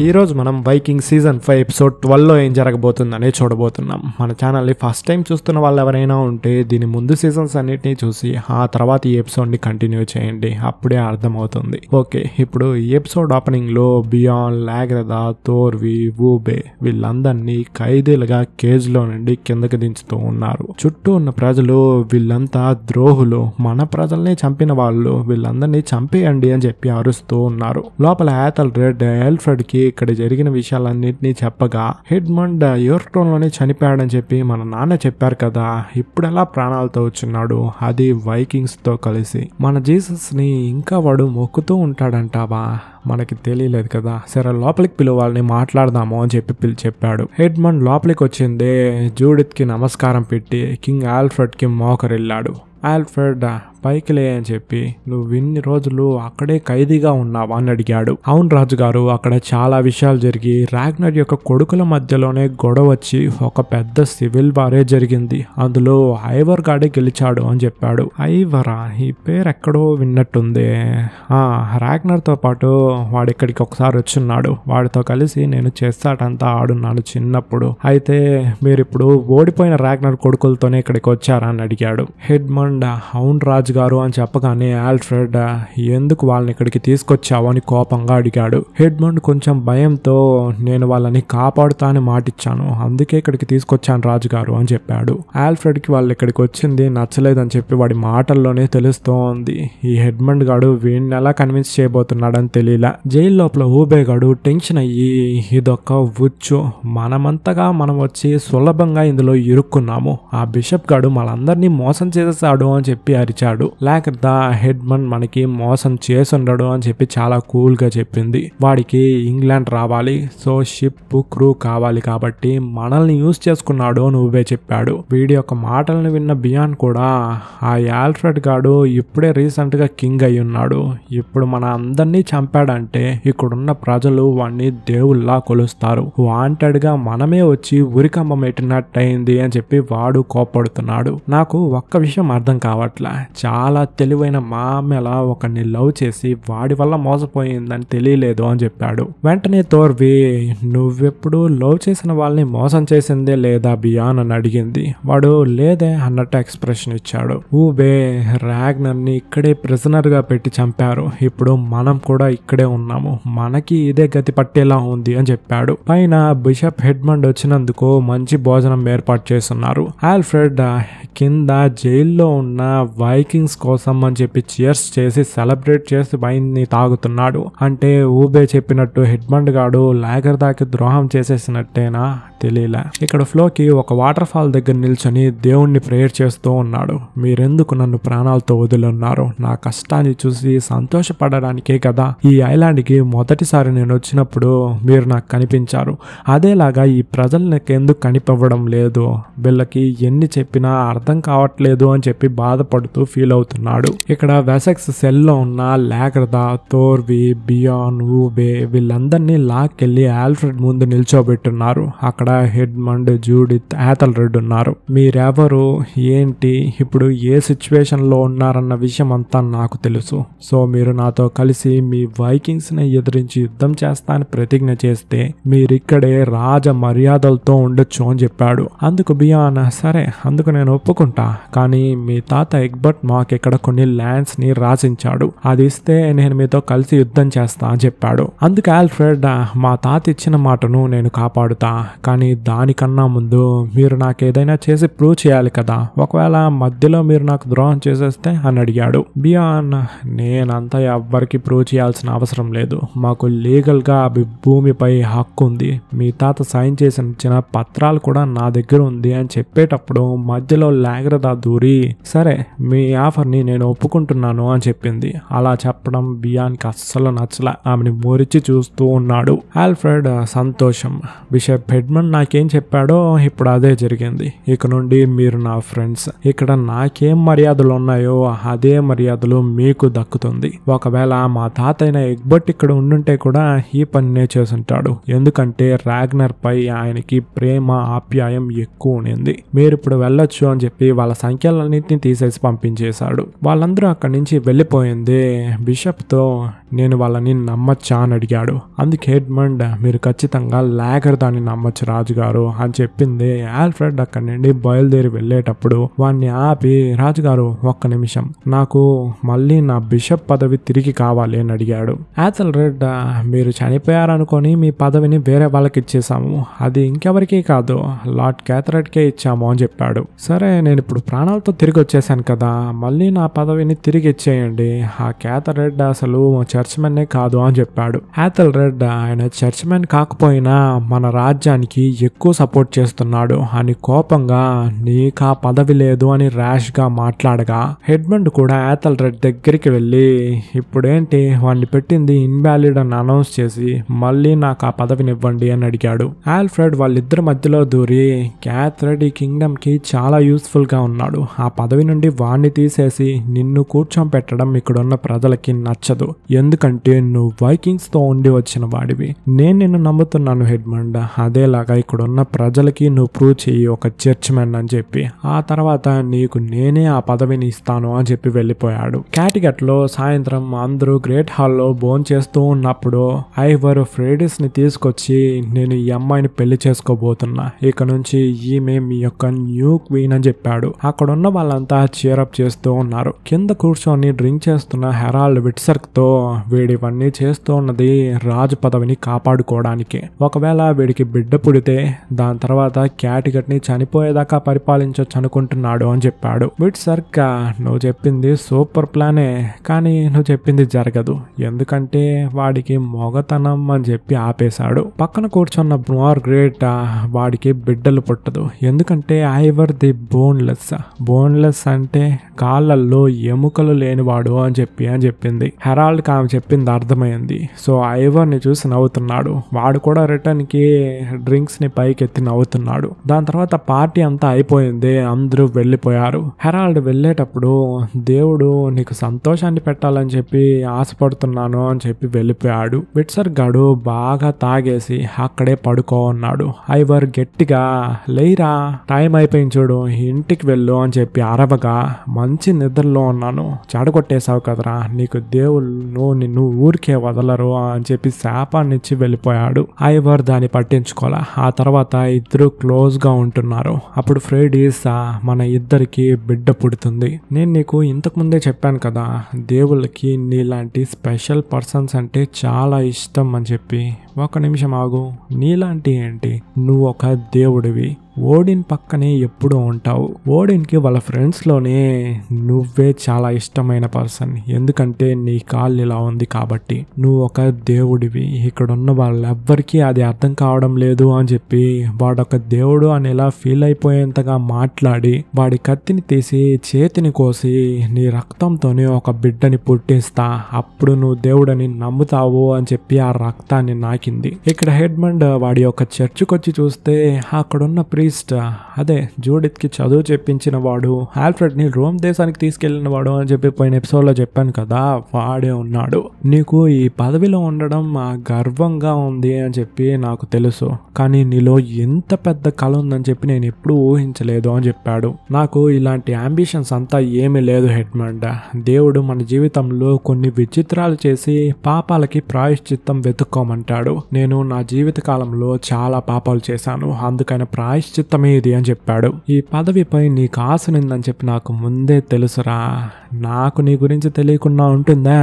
ఈ రోజు మనం వైకింగ్ సీజన్ 5 ఎపిసోడ్ 12లో ఏం జరగబోతుందని చూడబోతున్నాం. మన ఛానల్ని ఫస్ట్ టైం చూస్తున్న వాళ్ళు ఎవరైనా ఉంటే దీని ముందు సీజన్స్ అన్నిటినీ చూసి ఆ తర్వాత ఈ ఎపిసోడ్ని కంటిన్యూ చేయండి, అప్పుడే అర్థమవుతుంది. ఓకే, ఇప్పుడు ఈ ఎపిసోడ్ ఓపెనింగ్లో బియాన్, లాగ్రదా, తోర్వి, వూబే వీళ్ళందరినీ ఖైదీలుగా కేజ్లో నుండి కిందకి దించుతూ ఉన్నారు. చుట్టూ ఉన్న ప్రజలు వీళ్ళంతా ద్రోహులు, మన ప్రజల్ని చంపిన వాళ్ళు, వీళ్ళందరినీ చంపేయండి అని చెప్పి అరుస్తూ ఉన్నారు. లోపల యాథల్ రెడ్ ఆల్ఫ్రెడ్ కి ఇక్కడ జరిగిన విషయాలన్నింటినీ చెప్పగా హెడ్మండ్ యోర్క్టౌన్ లోనే చనిపోయాడని చెప్పి మన నాన్న చెప్పారు కదా, ఇప్పుడెలా ప్రాణాలతో వచ్చున్నాడు, అది వైకింగ్స్ తో కలిసి. మన జీసస్ ని ఇంకా వాడు మొక్కుతూ ఉంటాడంటావా? మనకి తెలియలేదు కదా. సరే లోపలికి పిలువాలని మాట్లాడదాము అని చెప్పి చెప్పాడు. హెడ్మండ్ లోపలికి వచ్చిందే జూడిత్ కి నమస్కారం పెట్టి కింగ్ ఆల్ఫ్రెడ్ కి మోకరిల్లాడు. ఆల్ఫ్రెడ్ పైకి లే అని చెప్పి, నువ్వు ఇన్ని రోజులు అక్కడే ఖైదీగా ఉన్నావా అని అడిగాడు. అవును రాజుగారు, అక్కడ చాలా విషయాలు జరిగి రాగ్నర్ యొక్క కొడుకుల మధ్యలోనే గొడవ వచ్చి ఒక పెద్ద సివిల్ వారే జరిగింది, అందులో ఐవర్ గాడే గెలిచాడు అని చెప్పాడు. ఐవరా, ఈ పేరు ఎక్కడో విన్నట్టుంది. రాగ్నర్ తో పాటు వాడు ఇక్కడికి ఒకసారి వచ్చున్నాడు, వాడితో కలిసి నేను చేస్తాడంతా ఆడున్నాను చిన్నప్పుడు. అయితే మీరిప్పుడు ఓడిపోయిన రాగ్నర్ కొడుకులతోనే ఇక్కడికి వచ్చారా అని అడిగాడు. హెడ్మండ్ అవును రాజు గారు అని చెప్పగానే ఆల్ఫ్రెడ్ ఎందుకు వాళ్ళని ఇక్కడికి తీసుకొచ్చావు అని కోపంగా అడిగాడు. హెడ్మండ్ కొంచెం భయంతో నేను వాళ్ళని కాపాడుతానని మాటిచ్చాను, అందుకే ఇక్కడికి తీసుకొచ్చాను రాజుగారు అని చెప్పాడు. ఆల్ఫ్రెడ్ కి వాళ్ళు ఇక్కడికి వచ్చింది నచ్చలేదని చెప్పి వాడి మాటల్లోనే తెలుస్తోంది. ఈ హెడ్మండ్ గాడు వీడిని ఎలా కన్విన్స్ చేయబోతున్నాడని తెలియలా. జైలు లోపల ఊబే గాడు టెన్షన్ అయ్యి, ఇదొక ఉచ్చు, మనమంతగా మనం వచ్చి సులభంగా ఇందులో ఇరుక్కున్నాము, ఆ బిషప్ గాడు మనందరినీ మోసం చేసేసాడు అని చెప్పి అరిచాడు. లాగ్రదా హెడ్మండ్ మనకి మోసం చేసుండడు అని చెప్పి చాలా కూల్ గా చెప్పింది. వాడికి ఇంగ్లాండ్ రావాలి, సో షిప్ క్రూ కావాలి, కాబట్టి మనల్ని యూజ్ చేసుకున్నాడు అని ఊబే చెప్పాడు. వీడి యొక్క మాటలను విన్న బియాన్ కూడా, ఆ ఆల్ఫ్రెడ్ గాడు ఇప్పుడే రీసెంట్ గా కింగ్ అయి ఉన్నాడు, ఇప్పుడు మన అందరినీ చంపాడంటే ఇక్కడున్న ప్రజలు వాడిని దేవుళ్ళలా కొలుస్తారు, వాంటెడ్ గా మనమే వచ్చి ఉరికంబం పెట్టినట్టయింది అని చెప్పి వాడు కోపడుతున్నాడు. నాకు ఒక్క విషయం అర్థం కావట్లా, చాలా తెలివైన మామెల ఒకరిని లవ్ చేసి వాడి వల్ల మోసపోయిందని తెలియలేదు అని చెప్పాడు. వెంటనే తోర్వి, నువ్వెప్పుడు లవ్ చేసిన వాళ్ళని మోసం చేసిందే లేదా బియాన్ అని అడిగింది. వాడు లేదే అన్నట్టు ఎక్స్ప్రెషన్ ఇచ్చాడు. ఊబే రాగ్నర్ ని ఇక్కడే ప్రిజనర్ గా పెట్టి చంపారు, ఇప్పుడు మనం కూడా ఇక్కడే ఉన్నాము, మనకి ఇదే గతి పట్టేలా ఉంది అని చెప్పాడు. పైన బిషప్ హెడ్మండ్ వచ్చినందుకు మంచి భోజనం ఏర్పాటు చేస్తున్నారు. ఆల్ఫ్రెడ్ కింద జైల్లో ఉన్న వైకింగ్స్ కోసం అని చెప్పి చియర్స్ చేసి సెలబ్రేట్ చేసి వైన్ ని తాగుతున్నాడు. అంటే ఊబే చెప్పినట్టు హెడ్మండ్ గాడు లాగ్రదాకి ద్రోహం చేసేసినట్టేనా తెలియలే. ఇక్కడ ఫ్లోకి ఒక వాటర్ ఫాల్ దగ్గర నిల్చొని దేవుణ్ణి ప్రేయర్ చేస్తూ ఉన్నాడు. మీరెందుకు నన్ను ప్రాణాలతో వదిలిన్నారు, నా కష్టాన్ని చూసి సంతోషపడడానికే కదా ఈ ఐలాండ్ కి మొదటిసారి నేను వచ్చినప్పుడు మీరు నాకు కనిపించారు, అదేలాగా ఈ ప్రజలు నాకు ఎందుకు కనిపివ్వడం లేదు, వీళ్ళకి ఎన్ని చెప్పినా అర్థం కావట్లేదు అని చెప్పి బాధపడుతూ ఫీల్ అవుతున్నాడు. ఇక్కడ వెసెక్స్ సెల్ లో ఉన్న లాగ్రదా, తోర్వి, బియాన్, ఊబే వీళ్ళందరినీ లాక్కెళ్లి ఆల్ఫ్రెడ్ ముందు నిల్చోబెట్టున్నారు. అక్కడ హెడ్మండ్, జూడిత్, యాథల్ రెడ్ ఉన్నారు. మీరెవరు, ఏంటి, ఇప్పుడు ఏ సిచ్యువేషన్ లో ఉన్నారన్న విషయం అంతా నాకు తెలుసు, సో మీరు నాతో కలిసి మీ వైకింగ్స్ ని ఎదిరించి యుద్ధం చేస్తా అని ప్రతిజ్ఞ చేస్తే మీరిక్కడే రాజ మర్యాదలతో ఉండొచ్చు అని చెప్పాడు. అందుకు బియాన్, సరే అందుకు నేను ఒప్పుకుంటా, కానీ మీ తాత ఎగ్బర్ట్ మాకిక్కడ కొన్ని ల్యాండ్స్ ని రాసించాడు, అది ఇస్తే నేను మీతో కలిసి యుద్ధం చేస్తా అని చెప్పాడు. అందుకు ఆల్ఫ్రెడ్, మా తాత ఇచ్చిన మాటను నేను కాపాడుతా, కానీ దానికన్నా ముందు మీరు నాకు ఏదైనా చేసి ప్రూవ్ చేయాలి కదా, ఒకవేళ మధ్యలో మీరు నాకు ద్రోహం చేసేస్తే అని అడిగాడు. బియాన్, నేనంతా ఎవ్వరికి ప్రూవ్ చేయాల్సిన అవసరం లేదు, మాకు లీగల్ గా భూమిపై హక్కు ఉంది, మీ తాత సైన్ చేసిన పత్రాలు కూడా నా దగ్గర ఉంది అని చెప్పేటప్పుడు మధ్యలో లాగ్రదా దూరి, సరే మీ ఆఫర్ ని నేను ఒప్పుకుంటున్నాను అని చెప్పింది. అలా చెప్పడం బియాన్ కి అస్సలు నచ్చల, ఆమెని మురిచి చూస్తూ ఉన్నాడు. ఆల్ఫ్రెడ్, సంతోషం, బిషప్ హెడ్మండ్ నాకేం చెప్పాడో ఇప్పుడు అదే జరిగింది, ఇక నుండి మీరు నా ఫ్రెండ్స్, ఇక్కడ నాకేం మర్యాదలు ఉన్నాయో అదే మర్యాదలు మీకు దక్కుతుంది. ఒకవేళ మా తాత అయిన ఎగ్బర్ట్ ఇక్కడ ఉండుంటే కూడా ఈ పనినే చేసుంటాడు, ఎందుకంటే రాగ్నర్ పై ఆయనకి ప్రేమ ఆప్యాయం ఎక్కువ ఉంది, మీరు ఇప్పుడు వెళ్ళొచ్చు అని చెప్పి వాళ్ళ సంఖ్యలన్నింటినీ తీసేసి పంపించేశాడు. వాళ్ళందరూ అక్కడి నుంచి వెళ్ళిపోయింది. బిషప్ తో నేను వాళ్ళని నమ్మచ్చా అని అడిగాడు. అందుకే ఎడ్మండ్, మీరు ఖచ్చితంగా లాగర్ దాన్ని నమ్మచ్చు రాజుగారు అని చెప్పింది. ఆల్ఫ్రెడ్ అక్కడి నుండి బయలుదేరి వెళ్ళేటప్పుడు వాడిని ఆపి, రాజుగారు ఒక్క నిమిషం, నాకు మళ్ళీ నా బిషప్ పదవి తిరిగి కావాలి అని అడిగాడు. యాథెల్రెడ్, మీరు చనిపోయారనుకొని మీ పదవిని వేరే వాళ్ళకి ఇచ్చేసాము, అది ఇంకెవరికీ కాదు, లార్డ్ క్యాథరెట్కే ఇచ్చాము అని చెప్పాడు. సరే, నేను ఇప్పుడు ప్రాణాలతో తిరిగి వచ్చేసాను కదా, మళ్ళీ నా పదవిని తిరిగి ఇచ్చేయండి, ఆ క్యాథరెడ్ అసలు చర్చ్మెన్నే కాదు అని చెప్పాడు. యాథెల్రెడ్, ఆయన చర్చ్మెన్ కాకపోయినా మన రాజ్యానికి ఎక్కువ సపోర్ట్ చేస్తున్నాడు అని కోపంగా, నీకు ఆ పదవి లేదు అని ర్యాష్ గా మాట్లాడగా ఎడ్మండ్ కూడా యాథెల్రెడ్ దగ్గరికి వెళ్ళి, ఇప్పుడేంటి వాడిని పెట్టింది ఇన్వాలిడ్ అని అనౌన్స్ చేసి మళ్ళీ నాకు ఆ పదవిని ఇవ్వండి అని అడిగాడు. ఆల్ఫ్రెడ్ వాళ్ళిద్దరి మధ్యలో దూరి, క్యాథరెడ్ ఈ కింగ్డమ్ కి చాలా యూస్ఫుల్ గా ఉన్నాడు, ఆ పదవి నుండి వాణ్ణి తీసేసి నిన్ను కూర్చోపెట్టడం ఇక్కడున్న ప్రజలకి నచ్చదు, ఎందుకంటే నువ్వు వైకింగ్స్ తో ఉండి వచ్చిన వాడివి, నేను నిన్ను నమ్ముతున్నాను ఎడ్మండ్, అదేలాగా ఇక్కడున్న ప్రజలకి నువ్వు ప్రూవ్ చెయ్యి ఒక చర్చ్మెన్ అని చెప్పి, ఆ తర్వాత నీకు నేనే ఆ పదవిని ఇస్తాను అని చెప్పి వెళ్ళిపోయాడు. క్యాటిగట్ లో సాయంత్రం అందరూ గ్రేట్ హాల్లో భోజనం చేస్తూ ఉన్నప్పుడు ఐవర్ ఫ్రేడిస్ ని తీసుకొచ్చి, నేను ఈ అమ్మాయిని పెళ్లి చేసుకోబోతున్నా, ఇక నుంచి ఈమె మీ యొక్క న్యూ క్వీన్ అని చెప్పాడు. అక్కడ ఉన్న వాళ్ళంతా చీరప్ చేస్తూ ఉన్నారు. కింద కూర్చొని డ్రింక్ చేస్తున్న హెరాల్డ్ విట్సర్క్ తో, వీడివన్నీ చేస్తూ ఉన్నది రాజు పదవిని కాపాడుకోవడానికి, ఒకవేళ వీడికి బిడ్డ పుడితే దాని తర్వాత క్యాటిగట్ ని చనిపోయేదాకా పరిపాలించొచ్చు అనుకుంటున్నాడు అని చెప్పాడు. విట్సర్క్, నువ్వు చెప్పింది సూపర్ ప్లానే, కానీ నువ్వు చెప్పింది జరగదు, ఎందుకంటే వాడికి మొగతనం అని చెప్పి ఆపేశాడు. పక్కన కూర్చున్న మార్గ్రెట్, వాడికి బిడ్డలు పుట్టదు, ఎందుకంటే ఐవర్ ది బోన్లెస్ అంటే కాళ్ళల్లో ఎముకలు లేనివాడు అని చెప్పింది. హెరాల్డ్ ఆమె చెప్పింది అర్థమైంది. సో ఐవర్ ని చూసి నవ్వుతున్నాడు. వాడు కూడా రిటర్న్ కి డ్రింక్స్ ని పైకెత్తి నవ్వుతున్నాడు. దాని తర్వాత పార్టీ అంతా అయిపోయింది, అందరూ వెళ్ళిపోయారు. హెరాల్డ్ వెళ్ళేటప్పుడు, దేవుడు నీకు సంతోషాన్ని పెట్టాలని చెప్పి ఆశపడుతున్నాను అని చెప్పి వెళ్ళిపోయాడు. విట్సర్ గాడు బాగా తాగేసి అక్కడే పడుకో ఉన్నాడు. ఐవర్ గట్టిగా, లేరా టైం అయిపోయింది చూడు, ఇంటికి వెళ్ళు అని చెప్పి అరవగా, మంచి నిద్రలో ఉన్నాను, చెడగొట్టేశావు కదరా, నీకు దేవుళ్ళు నిన్ను ఊరికే వదలరు అని చెప్పి శాపాన్నిచ్చి వెళ్ళిపోయాడు. ఐవర్ దాన్ని పట్టించుకోలే. ఆ తర్వాత ఇద్దరు క్లోజ్ గా ఉంటున్నారు. అప్పుడు ఫ్రేడిస్, మన ఇద్దరికి బిడ్డ పుడుతుంది, నేను నీకు ఇంతకు ముందే చెప్పాను కదా, దేవుళ్ళకి నీలాంటి స్పెషల్ పర్సన్స్ అంటే చాలా ఇష్టం అని చెప్పి. ఒక నిమిషం ఆగు, నీలాంటి ఏంటి, నువ్వు ఒక దేవుడివి, ఓడిన్ పక్కనే ఎప్పుడూ ఉంటావు, ఓడిన్కి వాళ్ళ ఫ్రెండ్స్లోనే నువ్వే చాలా ఇష్టమైన పర్సన్, ఎందుకంటే నీ కాళ్ళు ఇలా ఉంది కాబట్టి, నువ్వు ఒక దేవుడివి, ఇక్కడున్న వాళ్ళెవ్వరికీ అది అర్థం కావడం లేదు అని చెప్పి వాడొక దేవుడు అని ఎలా ఫీల్ అయిపోయేంతగా మాట్లాడి వాడి కత్తిని తీసి చేతిని కోసి నీ రక్తంతోనే ఒక బిడ్డని పుట్టిస్తా, అప్పుడు నువ్వు దేవుడని నమ్ముతావు అని చెప్పి ఆ రక్తాన్ని నాకింది. ఇక్కడ ఎడ్మండ్ వాడి యొక్క చర్చికొచ్చి చూస్తే అక్కడున్న ప్రీస్ట్, అదే జూడిత్ కి చదువు చెప్పించిన వాడు, ఆల్ఫ్రెడ్ ని రోమ్ దేశానికి తీసుకెళ్లిన వాడు అని చెప్పి పోయిన ఎపిసోడ్ లో చెప్పాను కదా, వాడే ఉన్నాడు. నీకు ఈ పదవిలో ఉండడం గర్వంగా ఉంది అని చెప్పి నాకు తెలుసు, కానీ నీలో ఎంత పెద్ద కళ ఉందని చెప్పి నేను ఎప్పుడు ఊహించలేదు అని చెప్పాడు. నాకు ఇలాంటి అంబిషన్స్ అంతా ఏమీ లేదు ఎడ్మండ్, దేవుడు మన జీవితంలో కొన్ని విచిత్రాలు చేసి పాపాలకి ప్రాయశ్చిత్తం వెతుక్కోమంటాడు. నేను నా జీవిత కాలంలో చాలా పాపాలు చేశాను, అందుకని ప్రాయశ్చిత్తమే ఇది అని చెప్పాడు. ఈ పదవిపై నీకు ఆశ నిందని చెప్పి నాకు ముందే తెలుసురా, నాకు నీ గురించి తెలియకుండా ఉంటుందా,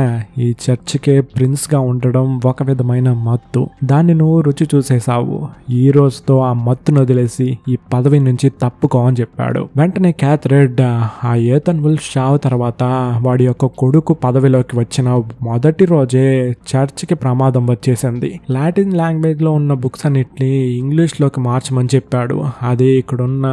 ఈ చర్చికే ప్రిన్స్ గా ఉండడం ఒక విధమైన మత్తు, దాన్ని నువ్వు రుచి చూసేసావు, ఈ రోజుతో ఆ మత్తును వదిలేసి ఈ పదవి నుంచి తప్పుకో అని చెప్పాడు. వెంటనే క్యాథరెడ్, ఆ ఏథన్ వుల్ఫ్ చావు తర్వాత వాడి యొక్క కొడుకు పదవిలోకి వచ్చిన మొదటి రోజే చర్చికి ప్రమాదం వచ్చేసింది. లాటిన్ లాంగ్వేజ్ లో ఉన్న బుక్స్ అన్నిటిని ఇంగ్లీష్ లోకి మార్చమని చెప్పాడు. అది ఇక్కడున్న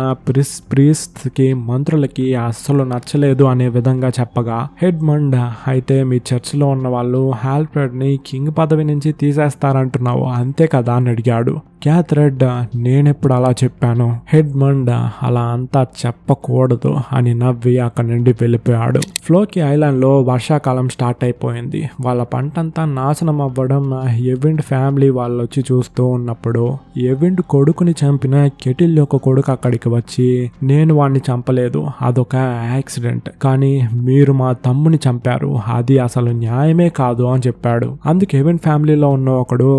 ప్రీస్ట్స్ కి మంత్రులకి అస్సలు నచ్చలేదు అనే విధంగా చెప్పగా, ఎడ్మండ్, అయితే మీ చర్చిలో ఉన్న వాళ్ళు ఆల్ఫ్రెడ్ ని కింగ్ పదవి నుంచి తీసేస్తారంటున్నావు అంతే కదా అని అడిగాడు. క్యాథరెడ్ నేనెప్పుడు అలా చెప్పాను, హెడ్మండ్ అలా అంతా చెప్పకూడదు అని నవ్వి అక్కడి నుండి వెళ్ళిపోయాడు. ఫ్లోకి ఐలాండ్ లో వర్షాకాలం స్టార్ట్ అయిపోయింది. వాళ్ళ పంటంతా నాశనం అవ్వడం ఎవిండ్ ఫ్యామిలీ వాళ్ళు వచ్చి చూస్తూ ఉన్నప్పుడు ఎవిండ్ కొడుకుని చంపిన కెటిల్ యొక్క కొడుకు అక్కడికి వచ్చి, నేను వాడిని చంపలేదు, అదొక యాక్సిడెంట్, కానీ మీరు మా తమ్ముని చంపారు, అది అసలు న్యాయమే కాదు అని చెప్పాడు. అందుకు ఎవిండ్ ఫ్యామిలీలో ఉన్న ఒకడు,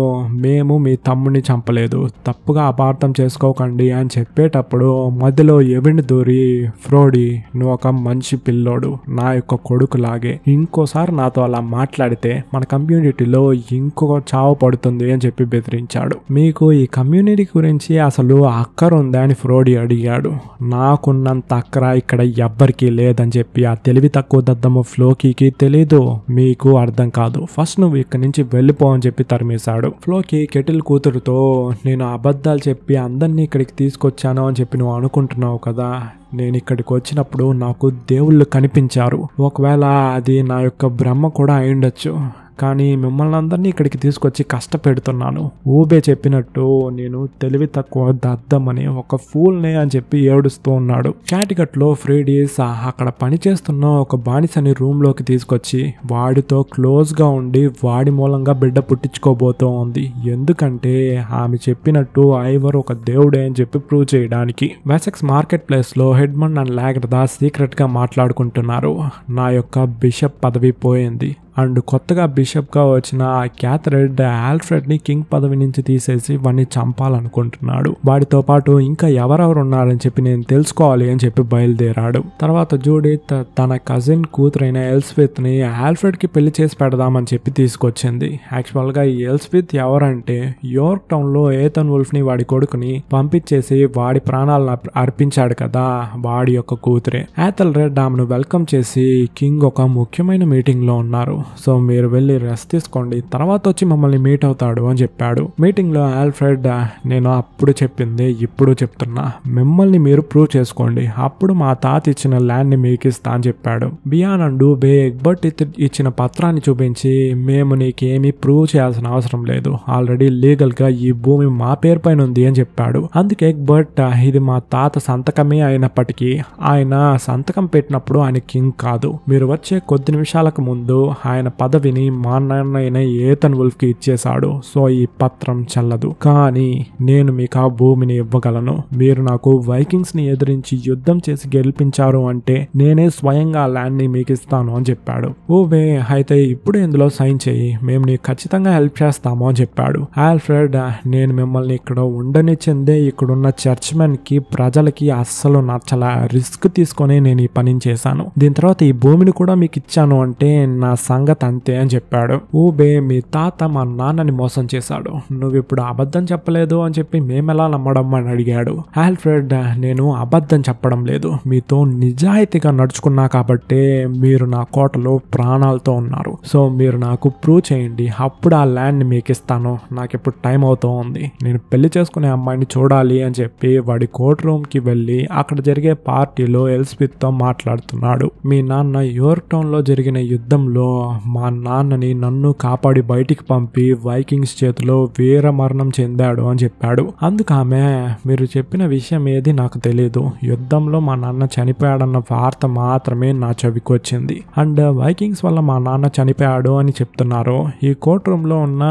మేము మీ తమ్ముని చంపలేదు, తప్పుగా అపార్థం చేసుకోకండి అని చెప్పేటప్పుడు మధ్యలో ఎవిండ్ దూరి, ఫ్రోడీ నువ్వు ఒక మంచి పిల్లోడు, నా యొక్క కొడుకు లాగే, ఇంకోసారి నాతో అలా మాట్లాడితే మన కమ్యూనిటీలో ఇంకొక చావు పడుతుంది అని చెప్పి బెదిరించాడు. మీకు ఈ కమ్యూనిటీ గురించి అసలు అక్కర ఉందా అని ఫ్రోడీ అడిగాడు. నాకున్నంత అక్కర ఇక్కడ ఎవ్వరికీ లేదని చెప్పి ఆ తెలివి తక్కువ దద్దమ్మ ఫ్లోకీకి తెలీదు, మీకు అర్థం కాదు, ఫస్ట్ నువ్వు ఇక్కడి నుంచి వెళ్ళిపో అని చెప్పి తరిమేశాడు. ఫ్లోకి కెటిల్ కూతురుతో, నేను అబద్ధాలు చెప్పి అందరినీ ఇక్కడికి తీసుకొచ్చాను అని చెప్పి నువ్వు అనుకుంటున్నావు కదా, నేను ఇక్కడికి వచ్చినప్పుడు నాకు దేవుళ్ళు కనిపించారు, ఒకవేళ అది నా యొక్క బ్రహ్మ కూడా అయిండొచ్చు, కానీ మిమ్మల్ని అందరినీ ఇక్కడికి తీసుకొచ్చి కష్టపెడుతున్నాను. ఊబే చెప్పినట్టు నేను తెలివి తక్కువ దద్దమని ఒక ఫూల్నే అని చెప్పి ఏడుస్తూ ఉన్నాడు. క్యాటికట్లో ఫ్రీడీస్ అక్కడ పనిచేస్తున్న ఒక బానిసని రూమ్ లోకి తీసుకొచ్చి వాడితో క్లోజ్ గా ఉండి వాడి మూలంగా బిడ్డ పుట్టించుకోబోతూ ఉంది. ఎందుకంటే ఆమె చెప్పినట్టు ఐవర్ ఒక దేవుడే అని చెప్పి ప్రూవ్ చేయడానికి. వెసెక్స్ మార్కెట్ ప్లేస్ లో హెడ్మండ్ అండ్ లాగ్రదా సీక్రెట్ గా మాట్లాడుకుంటున్నారు. నా యొక్క బిషప్ పదవి పోయింది అండ్ కొత్తగా బిషప్ గా వచ్చిన క్యాథరెడ్ ఆల్ఫ్రెడ్ ని కింగ్ పదవి నుంచి తీసేసి వాడిని చంపాలనుకుంటున్నాడు. వాడితో పాటు ఇంకా ఎవరెవరు ఉన్నారని చెప్పి నేను తెలుసుకోవాలి అని చెప్పి బయలుదేరాడు. తర్వాత జూడిత్ తన కజిన్ కూతురైన ఎల్స్విత్ ని ఆల్ఫ్రెడ్ కి పెళ్లి చేసి పెడదామని చెప్పి తీసుకొచ్చింది. యాక్చువల్ గా ఈ ఎల్స్విత్ ఎవరంటే యోర్క్ టౌన్ లో ఏథన్ వుల్ఫ్ ని వాడి కొడుకుని పంపించేసి వాడి ప్రాణాలను అర్పించాడు కదా, వాడి యొక్క కూతురే. ఏథెల్రెడ్ ఆమెను వెల్కమ్ చేసి, కింగ్ ఒక ముఖ్యమైన మీటింగ్ లో ఉన్నారు, సో మీరు వెళ్ళి రెస్ట్ తీసుకోండి, తర్వాత వచ్చి మమ్మల్ని మీట్ అవుతాడు అని చెప్పాడు. మీటింగ్ లో ఆల్ఫ్రెడ్, నేను అప్పుడు చెప్పింది ఇప్పుడు చెప్తున్నా, మిమ్మల్ని మీరు ప్రూవ్ చేసుకోండి, అప్పుడు మా తాత ఇచ్చిన ల్యాండ్ ని మీకు ఇస్తా అని చెప్పాడు. బియాన్ అండ్ బే ఎగ్బర్ట్ ఇచ్చిన పత్రాన్ని చూపించి, మేము నీకేమీ ప్రూవ్ చేయాల్సిన అవసరం లేదు, ఆల్రెడీ లీగల్ గా ఈ భూమి మా పేరు పైన ఉంది అని చెప్పాడు. అందుకే ఎగ్బర్ట్, ఇది మా తాత సంతకమే అయినప్పటికీ ఆయన సంతకం పెట్టినప్పుడు ఆయన కింగ్ కాదు, మీరు వచ్చే కొద్ది నిమిషాలకు ముందు ఆయన పదవిని మా నాన్న అయిన ఏథన్ వుల్ఫ్ కి ఇచ్చేశాడు, సో ఈ పత్రం చెల్లదు, కానీ నేను మీకు ఆ భూమిని ఇవ్వగలను, మీరు నాకు వైకింగ్స్ ని ఎదిరించి యుద్ధం చేసి గెలిపించారు అంటే నేనే స్వయంగా ఆ ల్యాండ్ ని మీకు ఇస్తాను అని చెప్పాడు. ఓవే అయితే ఇప్పుడు ఇందులో సైన్ చేయి, మేము నీకు ఖచ్చితంగా హెల్ప్ చేస్తాము అని చెప్పాడు. ఆల్ఫ్రెడ్, నేను మిమ్మల్ని ఇక్కడ ఉండనిచ్చిందే ఇక్కడున్న చర్చ్మెన్ కి ప్రజలకి అస్సలు నచ్చలా, రిస్క్ తీసుకొని నేను ఈ పని చేశాను, దీని తర్వాత ఈ భూమిని కూడా మీకు ఇచ్చాను అంటే నా సంగతి అంతే అని చెప్పాడు. ఊబే, మీ తాత మా నాన్నని మోసం చేశాడు, నువ్వు ఇప్పుడు అబద్ధం చెప్పలేదు అని చెప్పి మేమెలా నమ్మడం అని అడిగాడు. ఆల్ఫ్రెడ్, నేను అబద్ధం చెప్పడం లేదు, మీతో నిజాయితీగా నడుచుకున్నా కాబట్టే మీరు నా కోటలో ప్రాణాలతో ఉన్నారు, సో మీరు నాకు ప్రూవ్ చేయండి, అప్పుడు ఆ ల్యాండ్ ని మీకు ఇస్తాను, నాకు ఇప్పుడు టైం అవుతూ ఉంది, నేను పెళ్లి చేసుకునే అమ్మాయిని చూడాలి అని చెప్పి వాడి కోర్ట్ రూమ్ కి వెళ్ళి అక్కడ జరిగే పార్టీలో ఎల్స్విత్ తో మాట్లాడుతున్నాడు. మీ నాన్న యోర్క్ టౌన్ లో జరిగిన యుద్ధంలో మా నాన్నని నన్ను కాపాడి బయటికి పంపి వైకింగ్స్ చేతిలో వీర మరణం చెందాడు అని చెప్పాడు. అందుకు ఆమె, మీరు చెప్పిన విషయం ఏది నాకు తెలియదు, యుద్ధంలో మా నాన్న చనిపోయాడన్న వార్త మాత్రమే నా చెవికి వచ్చింది, అండ్ వైకింగ్స్ వల్ల మా నాన్న చనిపోయాడు అని చెప్తున్నారు, ఈ కోర్ట్ రూమ్ లో ఉన్న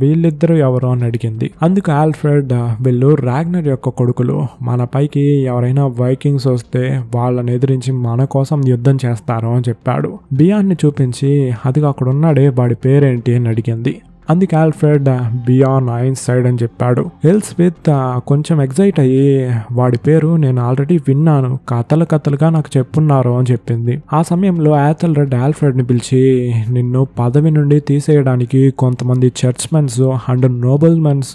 వీళ్ళిద్దరు ఎవరు అని అడిగింది. అందుకు ఆల్ఫ్రెడ్, వీళ్ళు రాగ్నర్ యొక్క కొడుకులు, మన పైకి ఎవరైనా వైకింగ్స్ వస్తే వాళ్ళని ఎదిరించి మన కోసం యుద్ధం చేస్తారు అని చెప్పాడు. బియాన్ని చూపించి, అదిగా అక్కడ ఉన్నాడే వాడి పేరేంటి అని అడిగింది. అందుకే ఆల్ఫ్రెడ్ బియాన్ ఐన్ సైడ్ అని చెప్పాడు. ఎల్స్విత్ కొంచెం ఎగ్జైట్ అయ్యి, వాడి పేరు నేను ఆల్రెడీ విన్నాను, కథలుగా నాకు చెప్పున్నారు అని చెప్పింది. ఆ సమయంలో ఏథెల్రెడ్ ఆల్ఫ్రెడ్ ని పిలిచి, నిన్ను పదవి నుండి తీసేయడానికి కొంతమంది చర్చ్మెన్స్ అండ్ నోబెల్మెన్స్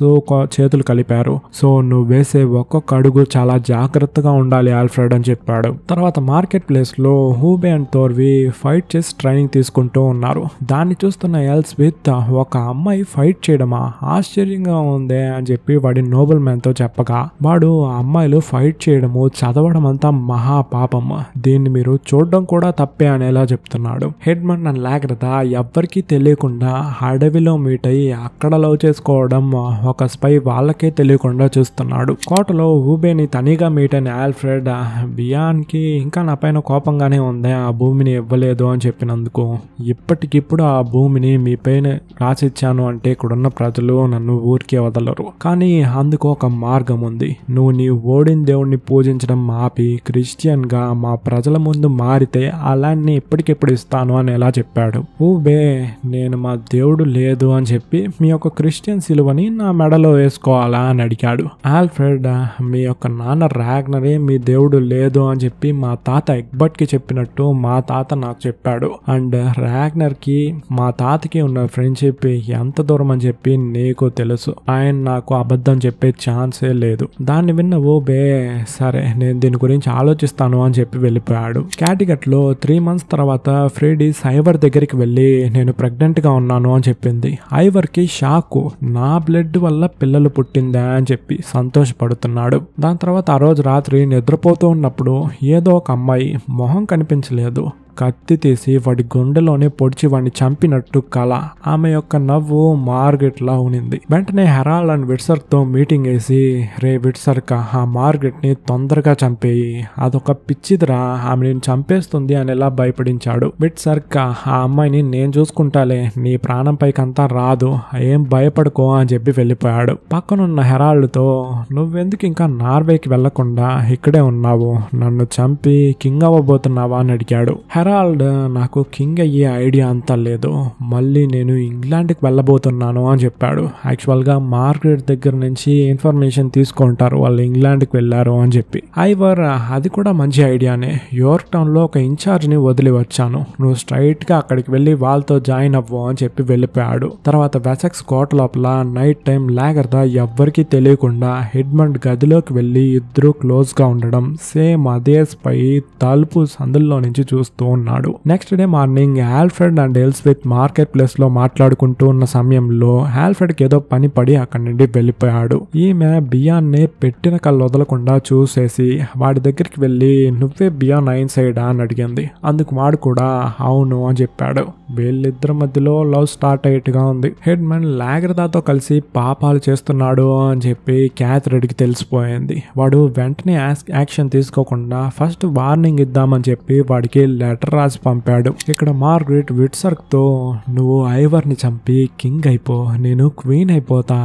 చేతులు కలిపారు, సో నువ్వు వేసే ఒక్కొక్క అడుగు చాలా జాగ్రత్తగా ఉండాలి ఆల్ఫ్రెడ్ అని చెప్పాడు. తర్వాత మార్కెట్ ప్లేస్ లో హూబే అండ్ థోర్వి ఫైట్ చేసి ట్రైనింగ్ తీసుకుంటూ ఉన్నారు. దాన్ని చూస్తున్న ఎల్స్విత్, ఒక అమ్మాయి ఫైట్ చేయడమా, ఆశ్చర్యంగా ఉంది అని చెప్పి వాడి నోబెల్ మ్యాన్ తో చెప్పగా వాడు ఆ అమ్మాయిలు ఫైట్ చేయడము చదవడం అంతా మహా పాపం, దీన్ని మీరు చూడడం కూడా తప్పే అనేలా చెప్తున్నాడు. హెడ్మన్ అండ్ లాగ్రదా ఎవ్వరికీ తెలియకుండా అడవిలో మీట్ అయ్యి అక్కడ లవ్ చేసుకోవడం ఒక స్పై వాళ్ళకే తెలియకుండా చూస్తున్నాడు. కోటలో ఊబేని తనిగా మీట్ అయిన ఆల్ఫ్రెడ్ బియాన్ కి ఇంకా నా పైన కోపంగానే ఉంది, ఆ భూమిని ఇవ్వలేదు అని చెప్పినందుకు. ఇప్పటికిప్పుడు ఆ భూమిని మీ పైన రాసిచ్చాను అంటే ఇక్కడున్న ప్రజలు నన్ను ఊరికే వదలరు, కానీ అందుకు ఒక మార్గం ఉంది. నువ్వు నీ ఓడిన దేవుణ్ణి పూజించడం ఆపి క్రిస్టియన్ గా మా ప్రజల ముందు మారితే ఆ ల్యాండ్ ని ఇప్పటికిప్పుడు ఇస్తాను అని ఎలా చెప్పాడు. ఊబే నేను మా దేవుడు లేదు అని చెప్పి మీ యొక్క క్రిస్టియన్ సిలువని నా మెడలో వేసుకోవాలా అని అడిగాడు. ఆల్ఫ్రెడ్ మీ యొక్క నాన్న రాగ్నరే మీ దేవుడు లేదు అని చెప్పి మా తాత ఎగ్బర్ట్ కి చెప్పినట్టు మా తాత నాకు చెప్పాడు, అండ్ రాగ్నర్ కి మా తాతకి ఉన్న ఫ్రెండ్షిప్ ఎంత దూరం అని చెప్పి నీకు తెలుసు, ఆయన నాకు అబద్ధం చెప్పే ఛాన్సే లేదు. దాన్ని విన్న ఊబే సరే నేను దీని గురించి ఆలోచిస్తాను అని చెప్పి వెళ్ళిపోయాడు. క్యాటిగట్ లో 3 months తర్వాత ఫ్రెడీస్ ఐవర్ దగ్గరికి వెళ్ళి నేను ప్రెగ్నెంట్ గా ఉన్నాను అని చెప్పింది. ఐవర్ కి షాకు, నా బ్లడ్ వల్ల పిల్లలు పుట్టిందా అని చెప్పి సంతోషపడుతున్నాడు. దాని తర్వాత ఆ రోజు రాత్రి నిద్రపోతూ ఉన్నప్పుడు ఏదో ఒక అమ్మాయి మొహం కనిపించలేదు, కత్తి తీసి వాడి గుండెలోనే పొడిచి వాడిని చంపినట్టు కల. ఆమె యొక్క నవ్వు మార్గెట్ లా ఉనింది. వెంటనే హెరాల్డ్ అండ్ విట్సర్క్ తో మీటింగ్ వేసి రే విట్సర్క్ ఆ మార్గెట్ ని తొందరగా చంపేయి, అదొక పిచ్చిదిరా, ఆమె నేను చంపేస్తుంది అని ఎలా భయపడించాడు. విట్సర్క్ ఆ అమ్మాయిని నేను చూసుకుంటాలే, నీ ప్రాణం పైకంతా రాదు, ఏం భయపడుకో అని చెప్పి వెళ్ళిపోయాడు. పక్కనున్న హెరాల్డ్ తో నువ్వెందుకు ఇంకా నార్వేకి వెళ్లకుండా ఇక్కడే ఉన్నావు, నన్ను చంపి కింగ్ అవ్వబోతున్నావా అని అడిగాడు. హెరాల్డ్ నాకు కింగ్ అయ్యే ఐడియా అంతా లేదు, మళ్ళీ నేను ఇంగ్లాండ్కి వెళ్ళబోతున్నాను అని చెప్పాడు. యాక్చువల్గా మార్గరెట్ దగ్గర నుంచి ఇన్ఫర్మేషన్ తీసుకుంటారు వాళ్ళు ఇంగ్లాండ్కి వెళ్ళారు అని చెప్పి. ఐవర్ అది కూడా మంచి ఐడియానే, యోర్క్ టౌన్ లో ఒక ఇన్ఛార్జ్ని వదిలి వచ్చాను, నువ్వు స్ట్రైట్ గా అక్కడికి వెళ్ళి వాళ్ళతో జాయిన్ అవ్వు అని చెప్పి వెళ్ళిపోయాడు. తర్వాత వెసెక్స్ కోట లోపల నైట్ టైం లాగర్దా ఎవ్వరికీ తెలియకుండా హెడ్మండ్ గదిలోకి వెళ్ళి ఇద్దరు క్లోజ్ గా ఉండడం, సేమ్ అదే స్పై తలుపు సందుల్లో నుంచి చూస్తూ ఉన్నాడు. Next day morning Alfred and Ealhswith market place లో మాట్లాడుకుంటూ ఉన్న సమయంలో ఆల్ఫ్రెడ్ కి ఏదో పని పడి అక్కడి నుండి వెళ్ళిపోయాడు. ఈమె బియాన్ని పెట్టిన కళ్ళు వదలకుండా చూసేసి వాడి దగ్గరికి వెళ్ళి నువ్వే బియాన్ అయిన సైడ్ అని అడిగింది. అందుకు వాడు కూడా అవును అని చెప్పాడు. వీళ్ళిద్దరి మధ్యలో లవ్ స్టార్ట్ అయ్యేట్టుగా ఉంది. హెడ్మన్ లాగ్రదాతో కలిసి పాపాలు చేస్తున్నాడు అని చెప్పి క్యాథరెడ్కి తెలిసిపోయింది. వాడు వెంటనే యాక్షన్ తీసుకోకుండా ఫస్ట్ వార్నింగ్ ఇద్దామని చెప్పి వాడికి లెటర్ రాసి పంపాడు. ఇక్కడ మార్గరెట్ విట్సర్క్ తో నువ్వు ఐవర్ని చంపి కింగ్ అయిపో, నేను క్వీన్ అయిపోతా.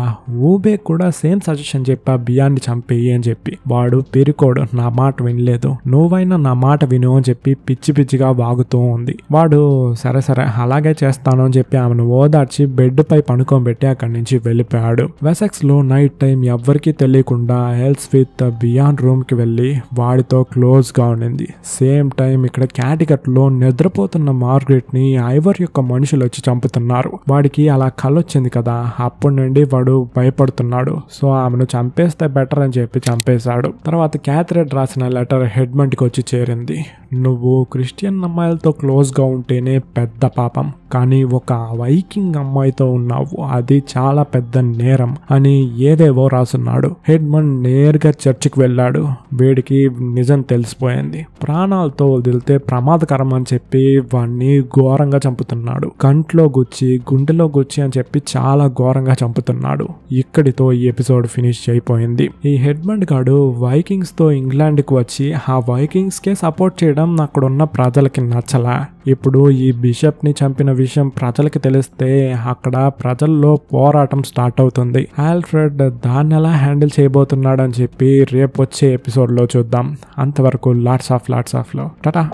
ఊబే కూడా సేమ్ సజెషన్ చెప్పా బియాన్ని చంపి అని చెప్పి. వాడు పిరికోడు, నా మాట వినలేదు, నువ్వైనా నా మాట విను అని చెప్పి పిచ్చి పిచ్చిగా వాగుతూ ఉంది. వాడు సరే సరే అలాగే చేస్తాను అని చెప్పి ఆమెను ఓదార్చి బెడ్ పై పనుకోబెట్టి అక్కడి నుంచి వెళ్ళిపోయాడు. వెసెక్స్ లో నైట్ టైం ఎవ్వరికీ తెలియకుండా ఎల్స్విత్ బియాన్ రూమ్ కి వెళ్ళి వాడితో క్లోజ్ గా ఉండింది. సేమ్ టైం ఇక్కడ క్యాటిగట్ లో నిద్రపోతున్న మార్గరెట్ ని ఐవర్ యొక్క మనుషులు వచ్చి చంపుతున్నారు. వాడికి అలా కళ్ళొచ్చింది కదా, అప్పటి నుండి వాడు భయపడుతున్నాడు. సో ఆమెను చంపేస్తే బెటర్ అని చెప్పి చంపేశాడు. తర్వాత క్యాథరెడ్ రాసిన లెటర్ హెడ్మండ్ కి వచ్చి చేరింది. నువ్వు క్రిస్టియన్ అమ్మాయిలతో క్లోజ్ గా ఉంటేనే పెద్ద పాపం, కానీ ఒక వైకింగ్ అమ్మాయితో ఉన్నావు, అది చాలా పెద్ద నేరం అని ఏవేవో రాసున్నాడు. హెడ్మండ్ నేరుగా చర్చికి వెళ్ళాడు. వీడికి నిజం తెలిసిపోయింది. ప్రాణాలతో వదిలితే ప్రమాదకరం అని చెప్పి వాడిని ఘోరంగా చంపుతున్నాడు. కంట్లో గుచ్చి గుండెలో గుచ్చి అని చెప్పి చాలా ఘోరంగా చంపుతున్నాడు. ఇక్కడితో ఈ ఎపిసోడ్ ఫినిష్ అయిపోయింది. ఈ హెడ్మండ్ గాడు వైకింగ్స్ తో ఇంగ్లాండ్ కి వచ్చి ఆ వైకింగ్స్ కే సపోర్ట్ చేయడం అక్కడ ఉన్న ప్రజలకి నచ్చలా. ఇప్పుడు ఈ బిషప్ ని చంపిన విషయం ప్రజలకి తెలిస్తే అక్కడ ప్రజల్లో పోరాటం స్టార్ట్ అవుతుంది. ఆల్ఫ్రెడ్ దాన్ని ఎలా హ్యాండిల్ చేయబోతున్నాడు అని చెప్పి రేపు వచ్చే ఎపిసోడ్ లో చూద్దాం. అంతవరకు లాట్స్ ఆఫ్ లవ్. టాటా.